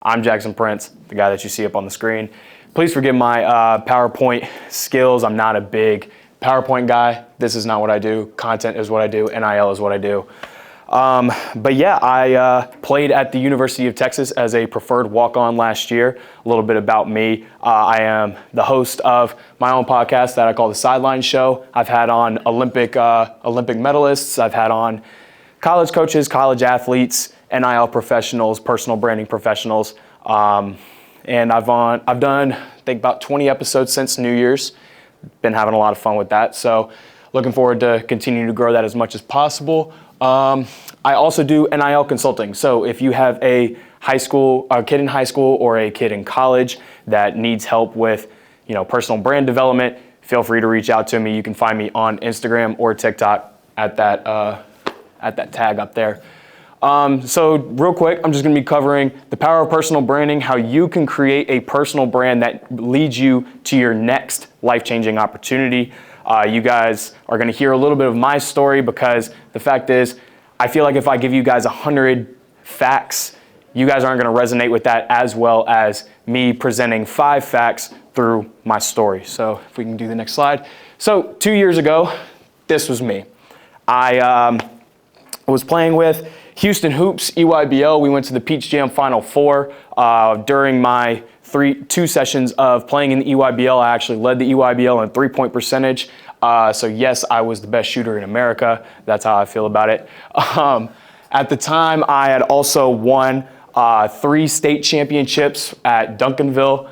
I'm Jackson Prince, the guy that you see up on the screen. Please forgive my PowerPoint skills. I'm not a big PowerPoint guy. This is not what I do. Content is what I do. NIL is what I do. But yeah, I played at the University of Texas as a preferred walk-on last year. A little bit about me. I am the host of my own podcast that I call The Sideline Show. I've had on Olympic medalists. I've had on college coaches, college athletes, NIL professionals, personal branding professionals. And I've done, I think, about 20 episodes since New Year's. Been having a lot of fun with that. So looking forward to continuing to grow that as much as possible. I also do NIL consulting. So if you have a kid in high school or a kid in college that needs help with, personal brand development, feel free to reach out to me. You can find me on Instagram or TikTok at that tag up there. So real quick, I'm just going to be covering the power of personal branding, how you can create a personal brand that leads you to your next life-changing opportunity. You guys are going to hear a little bit of my story because the fact is, I feel like if I give you guys 100 facts, you guys aren't going to resonate with that as well as me presenting 5 facts through my story. So if we can do the next slide. So 2 years ago, this was me. I was playing with Houston Hoops, EYBL. We went to the Peach Jam Final Four. During my 2 sessions of playing in the EYBL, I actually led the EYBL in three-point percentage. So yes, I was the best shooter in America. That's how I feel about it. At the time, I had also won 3 state championships at Duncanville.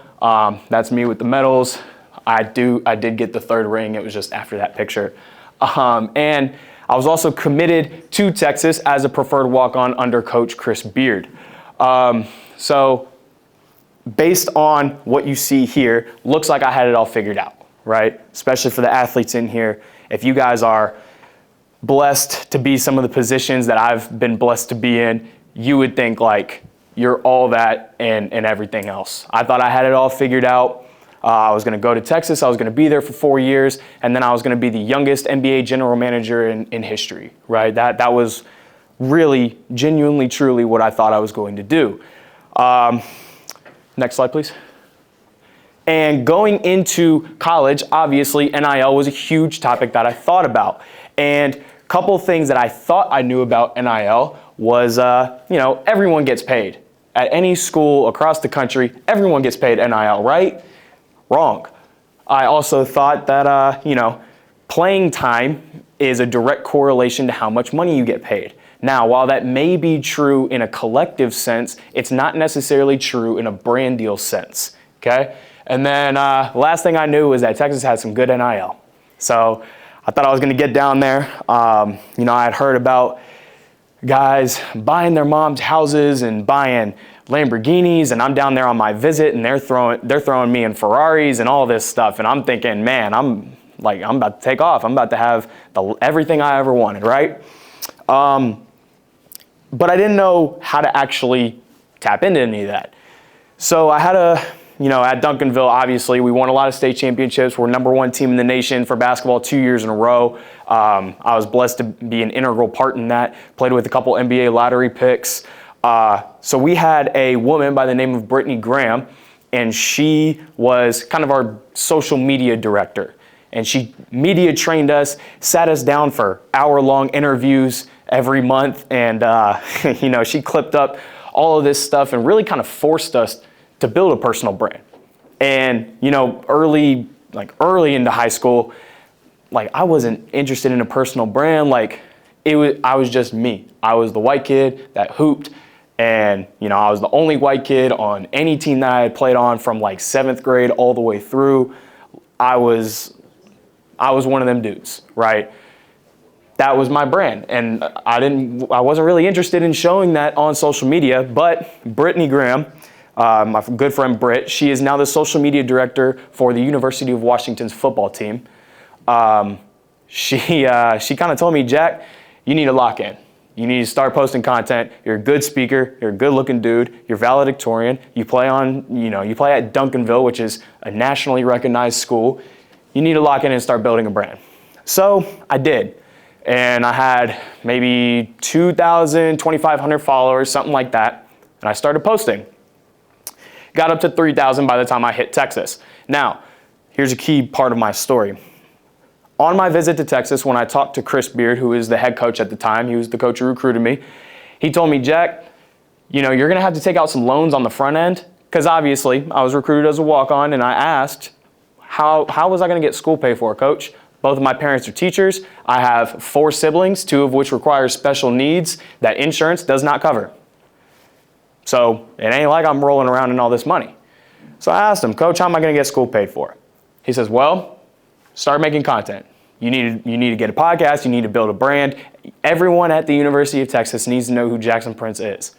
That's me with the medals. I did get the 3rd ring. It was just after that picture. And I was also committed to Texas as a preferred walk-on under Coach Chris Beard. So based on what you see here, looks like I had it all figured out, right? Especially for the athletes in here. If you guys are blessed to be some of the positions that I've been blessed to be in, you would think like you're all that and everything else. I thought I had it all figured out. I was going to go to Texas. I was going to be there for 4 years, and then I was going to be the youngest NBA general manager in history, right? That was really, genuinely, truly what I thought I was going to do. Next slide, please. And going into college, obviously, NIL was a huge topic that I thought about. And a couple of things that I thought I knew about NIL was, everyone gets paid. At any school across the country, everyone gets paid NIL, right? Wrong. I also thought that, playing time is a direct correlation to how much money you get paid. Now, while that may be true in a collective sense, it's not necessarily true in a brand deal sense, okay? And then last thing I knew was that Texas had some good NIL. So I thought I was going to get down there. I had heard about guys buying their mom's houses and buying Lamborghinis, and I'm down there on my visit, and they're throwing me in Ferraris and all this stuff, and I'm thinking, man, I'm about to take off. I'm about to have everything I ever wanted, right? But I didn't know how to actually tap into any of that. So I had at Duncanville, obviously, we won a lot of state championships. We're #1 team in the nation for basketball 2 years in a row. I was blessed to be an integral part in that. Played with a couple NBA lottery picks. So we had a woman by the name of Brittany Graham, and she was kind of our social media director. And she media trained us, sat us down for hour-long interviews every month, and she clipped up all of this stuff and really kind of forced us to build a personal brand. And early into high school, I wasn't interested in a personal brand. I was just me. I was the white kid that hooped. And, I was the only white kid on any team that I had played on from 7th grade all the way through. I was one of them dudes, right? That was my brand. And I wasn't really interested in showing that on social media, but Brittany Graham, my good friend Britt, she is now the social media director for the University of Washington's football team. She kind of told me, Jack, you need to lock in. You need to start posting content. You're a good speaker. You're a good-looking dude. You're valedictorian. You play at Duncanville, which is a nationally recognized school. You need to lock in and start building a brand. So I did. And I had maybe 2,000, 2,500 followers, something like that. And I started posting. Got up to 3,000 by the time I hit Texas. Now, here's a key part of my story. On my visit to Texas, when I talked to Chris Beard, who was the head coach at the time, he was the coach who recruited me, he told me, Jack, you know, you're going to have to take out some loans on the front end, because obviously I was recruited as a walk-on, and I asked, how was I going to get school paid for, Coach? Both of my parents are teachers. I have 4 siblings, 2 of which require special needs that insurance does not cover. So it ain't like I'm rolling around in all this money. So I asked him, Coach, how am I going to get school paid for? He says, well, start making content. You need to get a podcast. You need to build a brand. Everyone at the University of Texas needs to know who Jackson Prince is.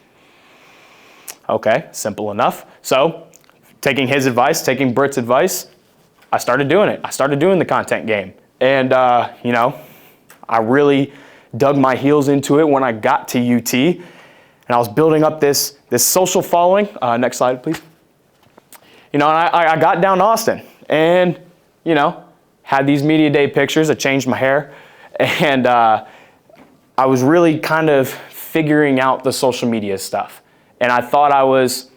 Okay, simple enough. So taking his advice, taking Britt's advice, I started doing it. I started doing the content game. And, you know, I really dug my heels into it when I got to UT. And I was building up this social following. Next slide, please. You know, and I got down to Austin and, you know, had these media day pictures. I changed my hair. And I was really kind of figuring out the social media stuff. And I thought I was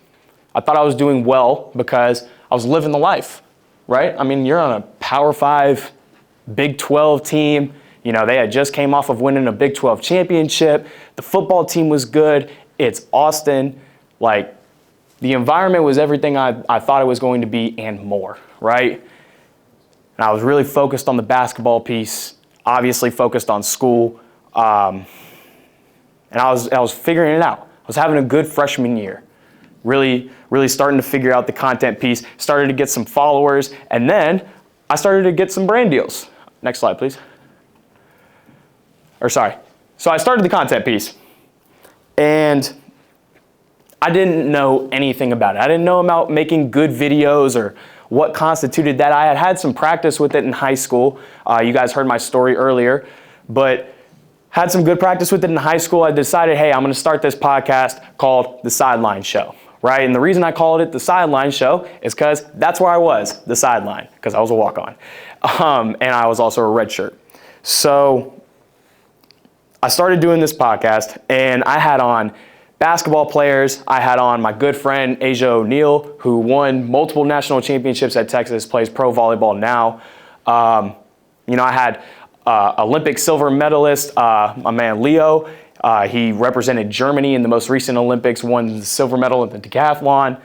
doing well because I was living the life, right? I mean, you're on a Power 5 Big 12 team. You know, they had just came off of winning a Big 12 championship. The football team was good. It's Austin. Like, the environment was everything I thought it was going to be and more, right? And I was really focused on the basketball piece, obviously focused on school. And I was figuring it out. I was having a good freshman year. Really starting to figure out the content piece, started to get some followers, and then I started to get some brand deals. Next slide, please. So I started the content piece, and I didn't know anything about it. I didn't know about making good videos or what constituted that. I had had some practice with it in high school. You guys heard my story earlier, but had some good practice with it in high school. I decided, hey, I'm going to start this podcast called The Sideline Show, right? And the reason I called it The Sideline Show is because that's where I was, the sideline, because I was a walk-on. And I was also a redshirt. So I started doing this podcast, and I had on basketball players. I had on my good friend, Asia O'Neal, who won multiple national championships at Texas, plays pro volleyball now. You know, I had Olympic silver medalist, my man Leo. He represented Germany in the most recent Olympics, won the silver medal in the decathlon.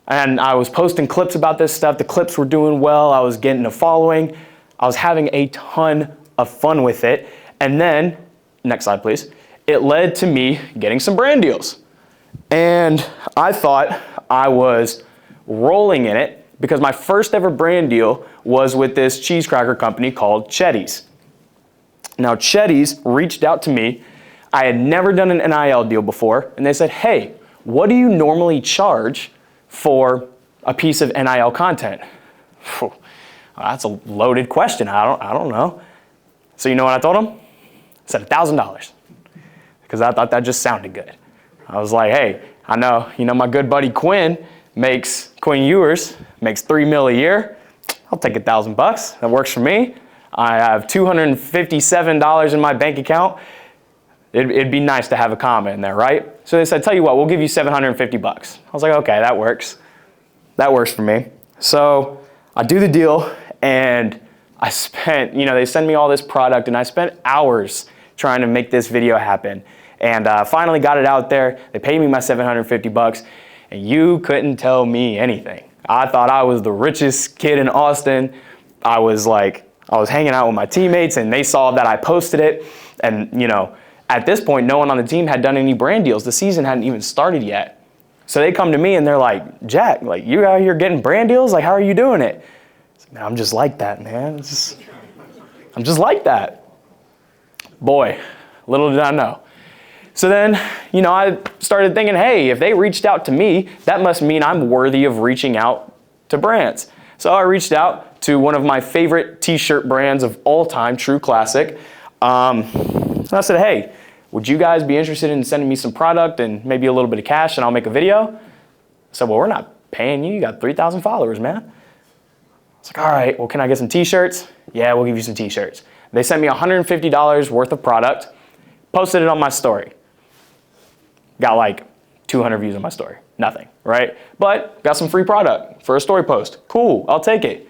And I was posting clips about this stuff. The clips were doing well. I was getting a following. I was having a ton of fun with it. And then, next slide, please. It led to me getting some brand deals. And I thought I was rolling in it because my first ever brand deal was with this cheese cracker company called Cheddies. Now, Cheddies reached out to me. I had never done an NIL deal before, and they said, hey, what do you normally charge for a piece of NIL content? Whew, that's a loaded question. I don't know. So you know what I told them? I said $1,000 because I thought that just sounded good. I was like, hey, I know, my good buddy Quinn Ewers makes $3 million a year. I'll take $1,000. That works for me. I have $257 in my bank account. It'd be nice to have a comma in there, right? So they said, tell you what, we'll give you $750. I was like, okay, that works. That works for me. So I do the deal, and I spent, they send me all this product, and I spent hours trying to make this video happen. And finally got it out there. They paid me my $750, and you couldn't tell me anything. I thought I was the richest kid in Austin. I was hanging out with my teammates, and they saw that I posted it. And, at this point, no one on the team had done any brand deals. The season hadn't even started yet. So they come to me, and they're like, Jack, you out here getting brand deals? How are you doing it? I said, man, I'm just like that, man. I'm just like that. Boy, little did I know. So then, I started thinking, hey, if they reached out to me, that must mean I'm worthy of reaching out to brands. So I reached out to one of my favorite t-shirt brands of all time, True Classic. And I said, hey, would you guys be interested in sending me some product and maybe a little bit of cash and I'll make a video? I said, well, we're not paying you. You got 3,000 followers, man. I was like, all right, well, can I get some t-shirts? Yeah, we'll give you some t-shirts. They sent me $150 worth of product, posted it on my story. Got 200 views on my story. Nothing, right? But got some free product for a story post. Cool, I'll take it.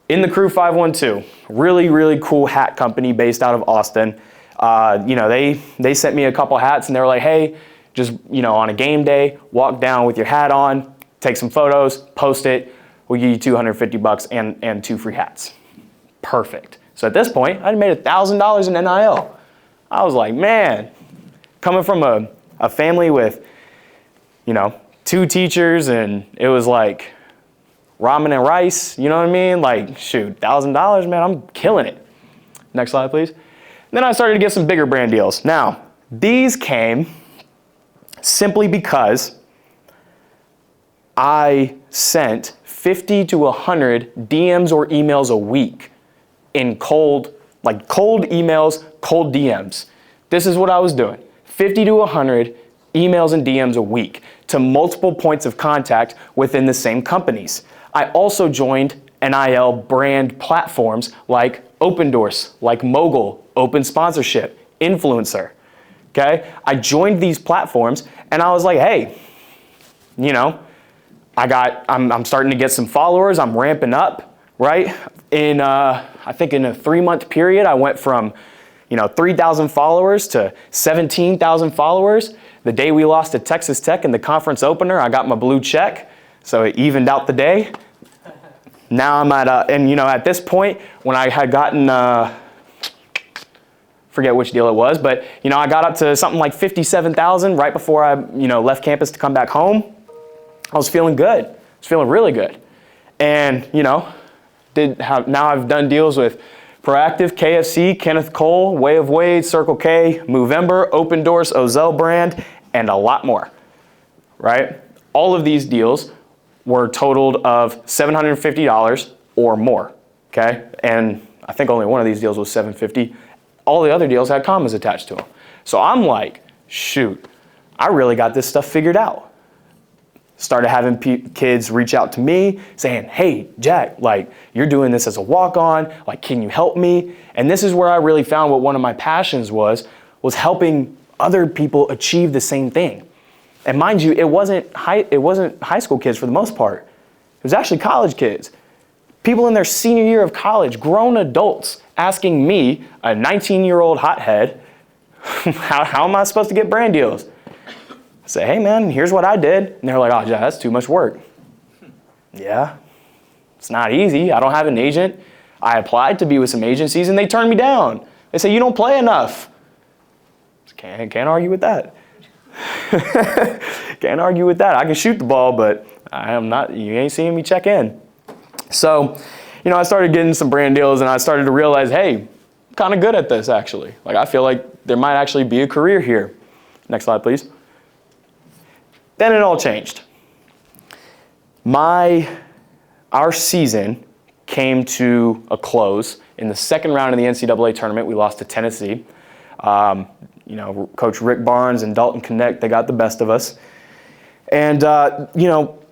In the Crew 512, really, really cool hat company based out of Austin. They sent me a couple hats and they were like, hey, just, on a game day, walk down with your hat on, take some photos, post it. We'll give you $250 and 2 free hats. Perfect. So at this point, I'd made $1,000 in NIL. I was like, man, coming from a family with, 2 teachers, and it was like ramen and rice, you know what I mean? Like, shoot, $1,000, man, I'm killing it. Next slide, please. Then I started to get some bigger brand deals. Now, these came simply because I sent 50 to 100 DMs or emails a week in cold emails, cold DMs. This is what I was doing. 50 to 100 emails and DMs a week to multiple points of contact within the same companies. I also joined NIL brand platforms like Opendorse, like Mogul, Open Sponsorship, Influencer. Okay? I joined these platforms and I was like, hey, I'm starting to get some followers, I'm ramping up, right? I think in a 3-month period, I went from 3,000 followers to 17,000 followers. The day we lost to Texas Tech in the conference opener, I got my blue check, so it evened out the day. Now I'm at, at this point, when I had gotten, forget which deal it was, but, I got up to something like 57,000 right before I, left campus to come back home. I was feeling good. I was feeling really good. And, now I've done deals with Proactive, KFC, Kenneth Cole, Way of Wade, Circle K, Movember, Opendorse, Ozell brand, and a lot more, right? All of these deals were totaled of $750 or more, okay? And I think only one of these deals was $750. All the other deals had commas attached to them. So I'm like, shoot, I really got this stuff figured out. Started having kids reach out to me saying, hey, Jack, you're doing this as a walk-on, can you help me? And this is where I really found what one of my passions was helping other people achieve the same thing. And mind you, it wasn't high school kids for the most part. It was actually college kids. People in their senior year of college, grown adults, asking me, a 19-year-old hothead, how am I supposed to get brand deals? I say, hey man, here's what I did. And they're like, oh, yeah, that's too much work. Yeah, it's not easy. I don't have an agent. I applied to be with some agencies and they turned me down. They say, you don't play enough. Can't argue with that. Can't argue with that. I can shoot the ball, but you ain't seeing me check in. So, I started getting some brand deals and I started to realize, hey, I'm kind of good at this actually. I feel like there might actually be a career here. Next slide, please. Then it all changed. Our season came to a close in the second round of the NCAA tournament. We lost to Tennessee. Coach Rick Barnes and Dalton Connect, they got the best of us. And,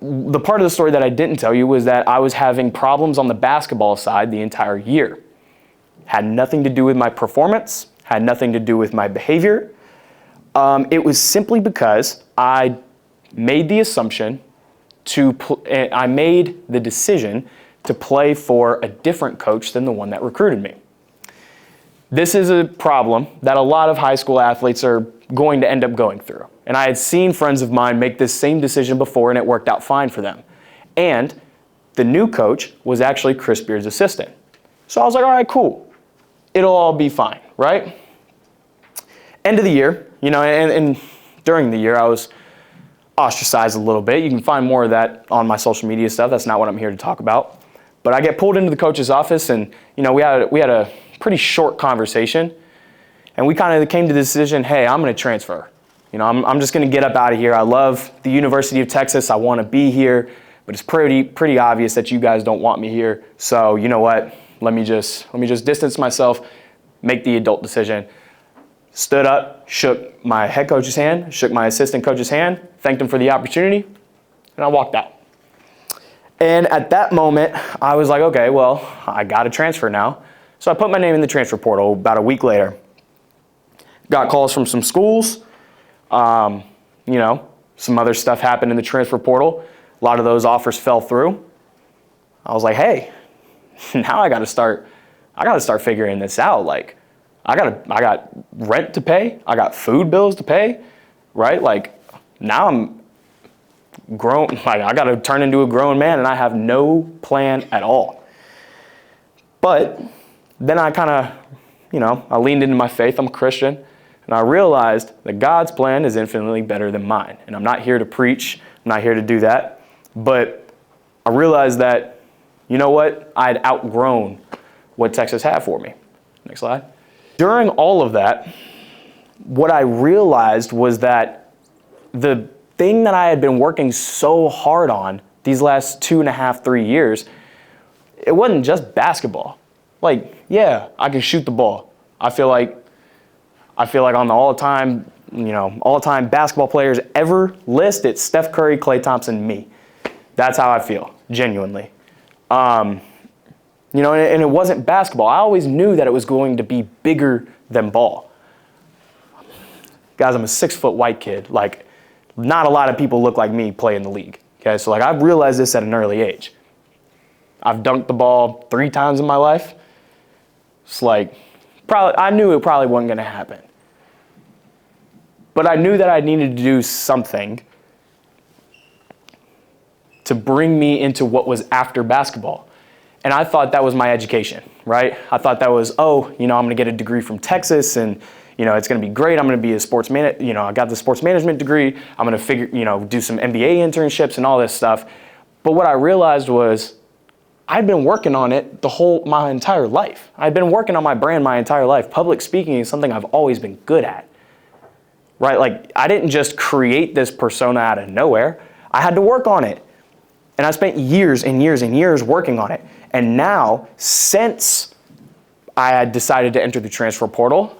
the part of the story that I didn't tell you was that I was having problems on the basketball side the entire year. Had nothing to do with my performance, had nothing to do with my behavior. It was simply because I made the decision to play for a different coach than the one that recruited me. This is a problem that a lot of high school athletes are going to end up going through. And I had seen friends of mine make this same decision before and it worked out fine for them. And the new coach was actually Chris Beard's assistant. So I was like, all right, cool. It'll all be fine, right? End of the year, and during the year I was ostracized a little bit. You can find more of that on my social media stuff. That's not what I'm here to talk about. But I get pulled into the coach's office and, we had a pretty short conversation. And we kind of came to the decision, hey, I'm going to transfer. I'm just going to get up out of here. I love the University of Texas. I want to be here. But it's pretty obvious that you guys don't want me here. So you know what? Let me just distance myself, make the adult decision. Stood up, shook my head coach's hand, shook my assistant coach's hand, thanked him for the opportunity, and I walked out. And at that moment, I was like, okay, well, I got to transfer now. So I put my name in the transfer portal about a week later. Got calls from some schools, Some other stuff happened in the transfer portal. A lot of those offers fell through. I was like, hey, now I got to start figuring this out. Like, I got rent to pay. I got food bills to pay, right? Like, now I'm grown. Like, I got to turn into a grown man, and I have no plan at all. But then I kind of, I leaned into my faith. I'm a Christian. And I realized that God's plan is infinitely better than mine. And I'm not here to preach. I'm not here to do that. But I realized that, you know what? I had outgrown what Texas had for me. Next slide. During all of that, what I realized was that the thing that I had been working so hard on these last 2.5, 3 years, it wasn't just basketball. Like, yeah, I can shoot the ball. I feel like on the all-time basketball players ever list, it's Steph Curry, Klay Thompson, me. That's how I feel, genuinely. And it wasn't basketball. I always knew that it was going to be bigger than ball. Guys, I'm a 6-foot white kid. Like, not a lot of people look like me play in the league. Okay, so I've realized this at an early age. I've dunked the ball 3 times in my life. It's like, I knew it probably wasn't going to happen. But I knew that I needed to do something to bring me into what was after basketball. And I thought that was my education, right? I thought that was, I'm going to get a degree from Texas and, it's going to be great. I'm going to be a sports man. I got the sports management degree. I'm going to do some MBA internships and all this stuff. But what I realized was I'd been working on it my entire life. I'd been working on my brand my entire life. Public speaking is something I've always been good at, right? Like, I didn't just create this persona out of nowhere. I had to work on it. And I spent years and years and years working on it. And now, since I had decided to enter the transfer portal,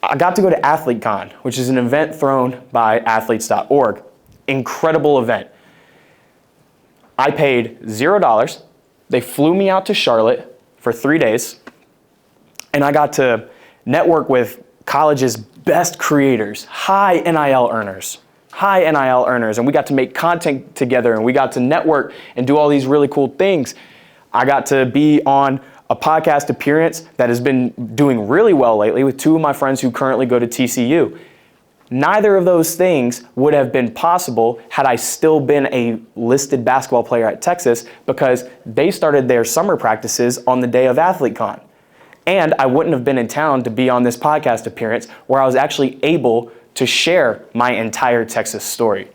I got to go to AthleteCon, which is an event thrown by athletes.org. Incredible event. I paid $0. They flew me out to Charlotte for 3 days. And I got to network with college's best creators, high NIL earners. And we got to make content together, and we got to network and do all these really cool things. I got to be on a podcast appearance that has been doing really well lately with 2 of my friends who currently go to TCU. Neither of those things would have been possible had I still been a listed basketball player at Texas, because they started their summer practices on the day of AthleteCon. And I wouldn't have been in town to be on this podcast appearance where I was actually able to share my entire Texas story.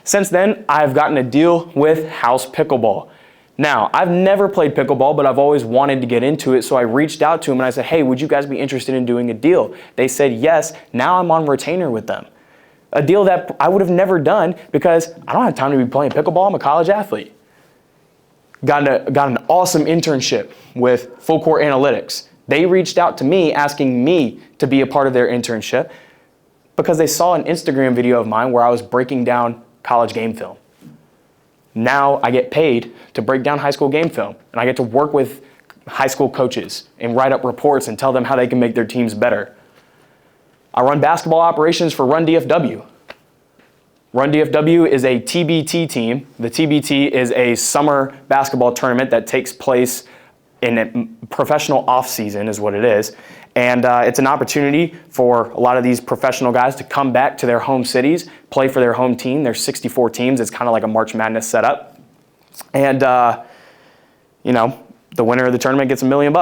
Since then, I've gotten a deal with House Pickleball. Now, I've never played pickleball, but I've always wanted to get into it, so I reached out to them and I said, hey, would you guys be interested in doing a deal? They said yes. Now I'm on retainer with them. A deal that I would have never done because I don't have time to be playing pickleball. I'm a college athlete. Got an awesome internship with Full Court Analytics. They reached out to me asking me to be a part of their internship because they saw an Instagram video of mine where I was breaking down college game film. Now I get paid to break down high school game film, and I get to work with high school coaches and write up reports and tell them how they can make their teams better. I run basketball operations for Run DFW. Run DFW is a TBT team. The TBT is a summer basketball tournament that takes place in a professional off-season is what it is. And it's an opportunity for a lot of these professional guys to come back to their home cities, play for their home team. There's 64 teams. It's kind of like a March Madness setup. And, the winner of the tournament gets $1 million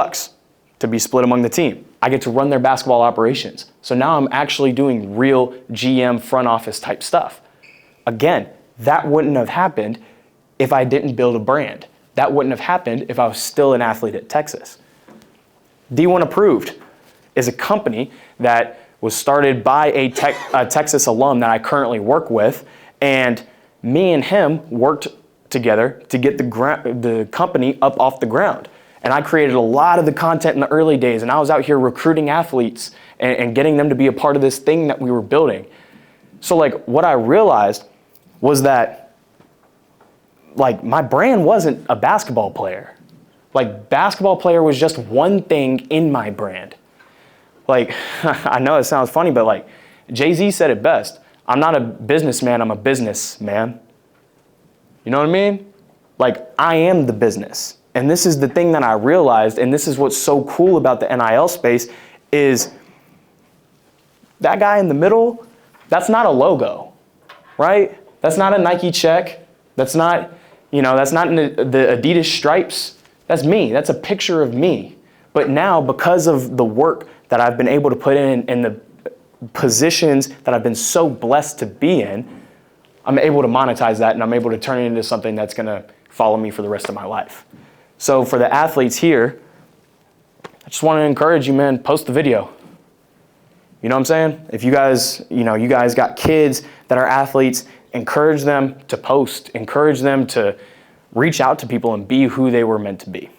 to be split among the team. I get to run their basketball operations. So now I'm actually doing real GM front office type stuff. Again, that wouldn't have happened if I didn't build a brand. That wouldn't have happened if I was still an athlete at Texas. D1 Approved is a company that was started by a Texas alum that I currently work with, and me and him worked together to get the company up off the ground. And I created a lot of the content in the early days, and I was out here recruiting athletes and getting them to be a part of this thing that we were building. So what I realized was that my brand wasn't a basketball player. Basketball player was just one thing in my brand. I know it sounds funny, but Jay-Z said it best. I'm not a businessman, I'm a businessman. You know what I mean? Like, I am the business. And this is the thing that I realized, and this is what's so cool about the NIL space, is that guy in the middle, that's not a logo, right? That's not a Nike check. That's not, that's not the Adidas stripes. That's me. That's a picture of me. But now, because of the work that I've been able to put in and the positions that I've been so blessed to be in, I'm able to monetize that, and I'm able to turn it into something that's going to follow me for the rest of my life. So for the athletes here, I just want to encourage you, man, post the video. You know what I'm saying? If you guys, you guys got kids that are athletes, encourage them to post, encourage them to reach out to people and be who they were meant to be.